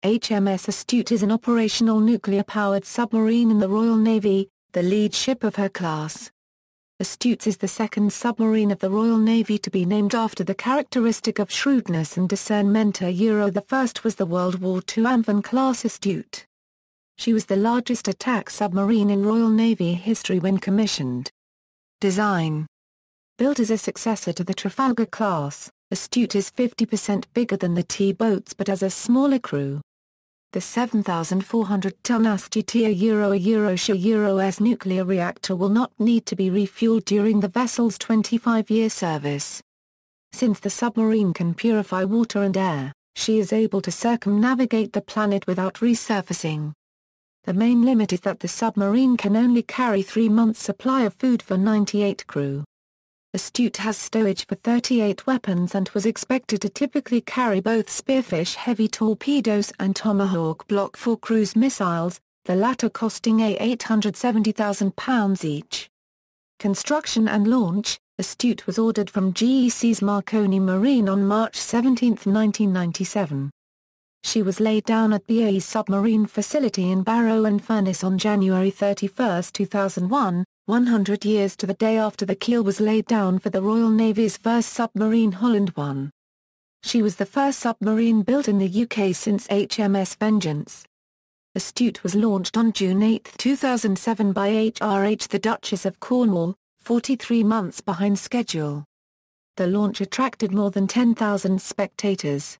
HMS Astute is an operational nuclear-powered submarine in the Royal Navy, the lead ship of her class. Astute is the second submarine of the Royal Navy to be named after the characteristic of shrewdness and discernment. The first was the World War II Amphion-class Astute. She was the largest attack submarine in Royal Navy history when commissioned. Design. Built as a successor to the Trafalgar class, Astute is 50% bigger than the T-boats but has a smaller crew. The 7,400-ton Astute a nuclear reactor will not need to be refueled during the vessel's 25-year service. Since the submarine can purify water and air, she is able to circumnavigate the planet without resurfacing. The main limit is that the submarine can only carry 3 months' supply of food for 98 crew. Astute has stowage for 38 weapons and was expected to typically carry both Spearfish heavy torpedoes and Tomahawk Block 4 cruise missiles, the latter costing £870,000 each. Construction and launch. Astute was ordered from GEC's Marconi Marine on March 17, 1997. She was laid down at BAE's submarine facility in Barrow-in-Furness on January 31, 2001, 100 years to the day after the keel was laid down for the Royal Navy's first submarine Holland 1. She was the first submarine built in the UK since HMS Vengeance. Astute was launched on June 8, 2007 by HRH the Duchess of Cornwall, 43 months behind schedule. The launch attracted more than 10,000 spectators.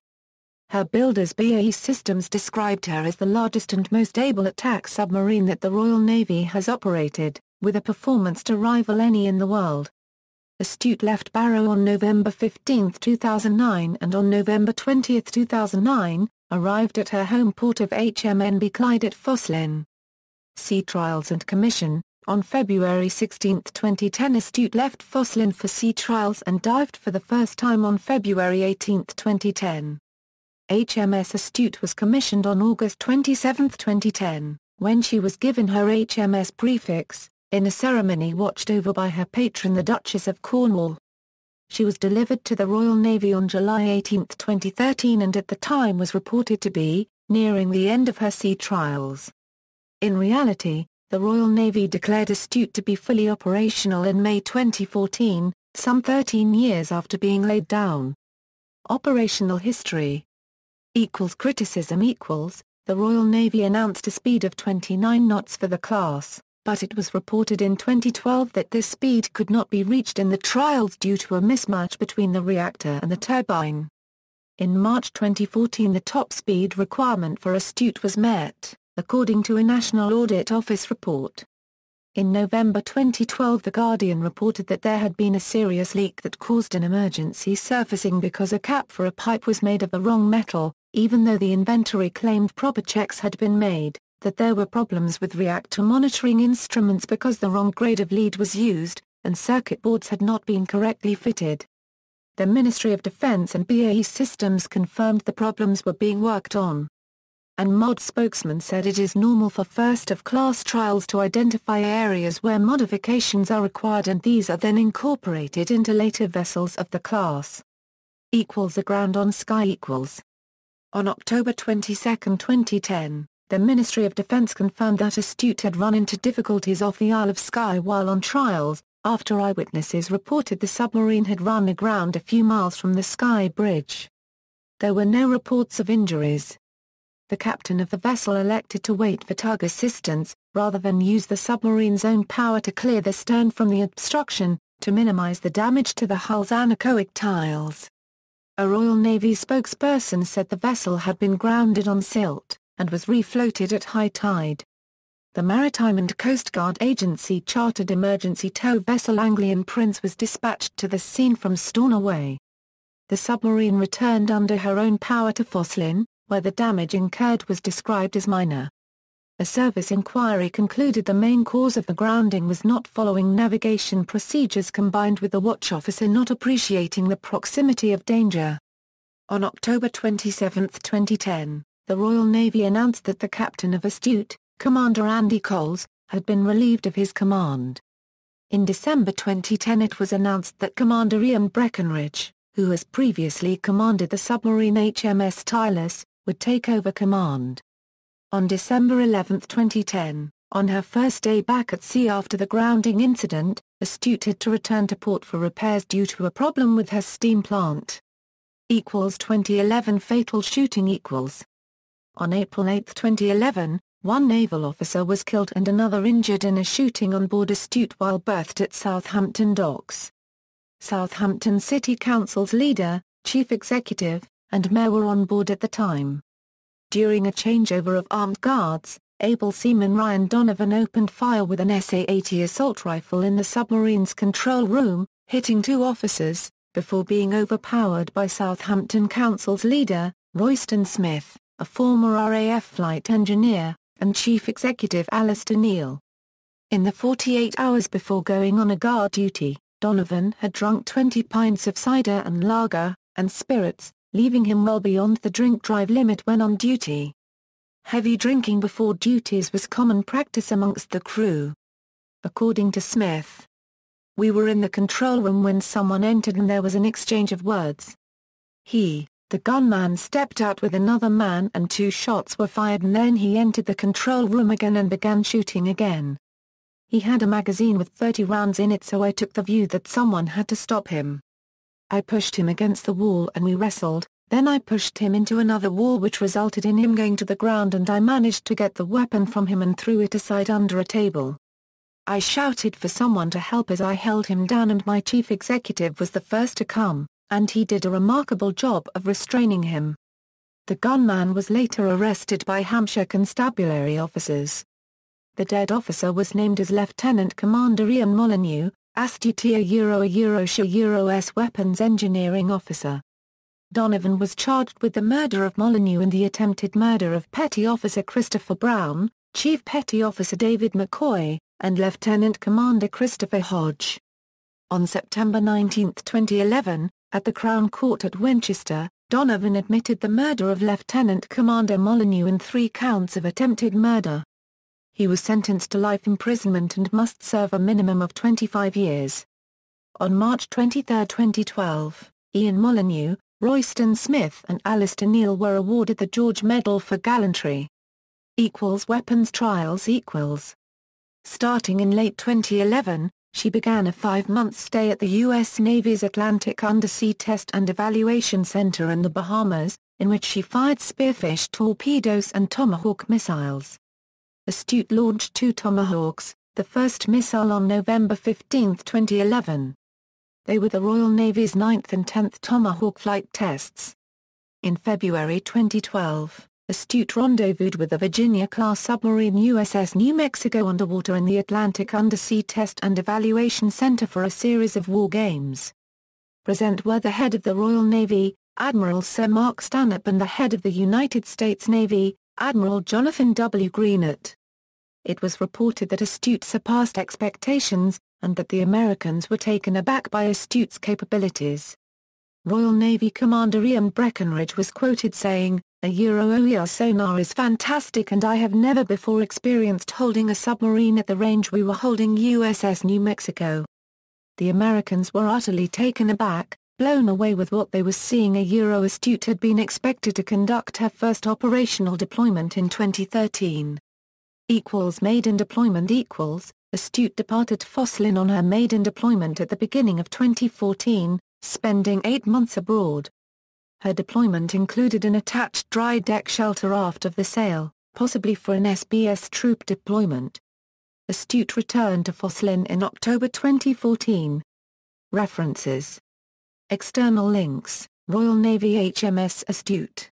Her builders BAE Systems described her as the largest and most able attack submarine that the Royal Navy has operated, with a performance to rival any in the world. Astute left Barrow on November 15, 2009 and on November 20, 2009, arrived at her home port of HMNB Clyde at Foslin. Sea trials and commission. On February 16, 2010 Astute left Foslin for sea trials and dived for the first time on February 18, 2010. HMS Astute was commissioned on August 27, 2010, when she was given her HMS prefix, in a ceremony watched over by her patron the Duchess of Cornwall. She was delivered to the Royal Navy on July 18, 2013 and at the time was reported to be nearing the end of her sea trials. In reality, the Royal Navy declared Astute to be fully operational in May 2014, some 13 years after being laid down. Operational history. Criticism. The Royal Navy announced a speed of 29 knots for the class, but it was reported in 2012 that this speed could not be reached in the trials due to a mismatch between the reactor and the turbine. In March 2014 the top speed requirement for Astute was met, according to a National Audit Office report. In November 2012 The Guardian reported that there had been a serious leak that caused an emergency surfacing because a cap for a pipe was made of the wrong metal, even though the inventory claimed proper checks had been made, that there were problems with reactor monitoring instruments because the wrong grade of lead was used, and circuit boards had not been correctly fitted. The Ministry of Defence and BAE Systems confirmed the problems were being worked on. And MOD spokesman said it is normal for first-of-class trials to identify areas where modifications are required and these are then incorporated into later vessels of the class. Aground on Sky. On October 22, 2010, the Ministry of Defence confirmed that Astute had run into difficulties off the Isle of Skye while on trials, after eyewitnesses reported the submarine had run aground a few miles from the Skye Bridge. There were no reports of injuries. The captain of the vessel elected to wait for tug assistance, rather than use the submarine's own power to clear the stern from the obstruction, to minimize the damage to the hull's anechoic tiles. A Royal Navy spokesperson said the vessel had been grounded on silt, and was refloated at high tide. The Maritime and Coast Guard Agency chartered emergency tow vessel Anglian Prince was dispatched to the scene from Stornoway. The submarine returned under her own power to Foslin, where the damage incurred was described as minor. A service inquiry concluded the main cause of the grounding was not following navigation procedures combined with the watch officer not appreciating the proximity of danger. On October 27, 2010, the Royal Navy announced that the captain of Astute, Commander Andy Coles, had been relieved of his command. In December 2010 it was announced that Commander Ian Breckenridge, who has previously commanded the submarine HMS Tyrolus, would take over command. On December 11, 2010, on her first day back at sea after the grounding incident, Astute had to return to port for repairs due to a problem with her steam plant. 2011 fatal shooting . On April 8, 2011, one naval officer was killed and another injured in a shooting on board Astute while berthed at Southampton docks. Southampton City Council's leader, chief executive, and mayor were on board at the time. During a changeover of armed guards, able seaman Ryan Donovan opened fire with an SA-80 assault rifle in the submarine's control room, hitting two officers, before being overpowered by Southampton Council's leader, Royston Smith, a former RAF flight engineer, and chief executive Alistair Neil. In the 48 hours before going on a guard duty, Donovan had drunk 20 pints of cider and lager, and spirits, leaving him well beyond the drink-drive limit when on duty. Heavy drinking before duties was common practice amongst the crew. According to Smith, "We were in the control room when someone entered and there was an exchange of words. The gunman stepped out with another man and 2 shots were fired and then he entered the control room again and began shooting again. He had a magazine with 30 rounds in it, so I took the view that someone had to stop him. I pushed him against the wall and we wrestled, then I pushed him into another wall which resulted in him going to the ground and I managed to get the weapon from him and threw it aside under a table. I shouted for someone to help as I held him down and my chief executive was the first to come, and he did a remarkable job of restraining him." The gunman was later arrested by Hampshire Constabulary officers. The dead officer was named as Lieutenant Commander Ian Molyneux, Astute a weapons engineering officer. Donovan was charged with the murder of Molyneux and the attempted murder of Petty Officer Christopher Brown, Chief Petty Officer David McCoy, and Lieutenant Commander Christopher Hodge. On September 19, 2011, at the Crown Court at Winchester, Donovan admitted the murder of Lieutenant Commander Molyneux and 3 counts of attempted murder. He was sentenced to life imprisonment and must serve a minimum of 25 years. On March 23, 2012, Ian Molyneux, Royston Smith and Alistair Neil were awarded the George Medal for Gallantry. Weapons trials . Starting in late 2011, she began a 5-month stay at the U.S. Navy's Atlantic Undersea Test and Evaluation Center in the Bahamas, in which she fired Spearfish torpedoes and Tomahawk missiles. Astute launched 2 Tomahawks, the first missile on November 15, 2011. They were the Royal Navy's 9th and 10th Tomahawk flight tests. In February 2012, Astute rendezvoused with the Virginia-class submarine USS New Mexico underwater in the Atlantic Undersea Test and Evaluation Center for a series of war games. Present were the head of the Royal Navy, Admiral Sir Mark Stanhope, and the head of the United States Navy, Admiral Jonathan W. Greenert. It was reported that Astute surpassed expectations, and that the Americans were taken aback by Astute's capabilities. Royal Navy Commander Ian Breckenridge was quoted saying, "OER sonar is fantastic and I have never before experienced holding a submarine at the range we were holding USS New Mexico." The Americans were utterly taken aback, blown away with what they were seeing. Astute had been expected to conduct her first operational deployment in 2013. Maiden deployment Astute departed Foslin on her maiden deployment at the beginning of 2014, spending 8 months abroad. Her deployment included an attached dry deck shelter aft of the sail, possibly for an SBS troop deployment. Astute returned to Foslin in October 2014. References. External links: Royal Navy HMS Astute.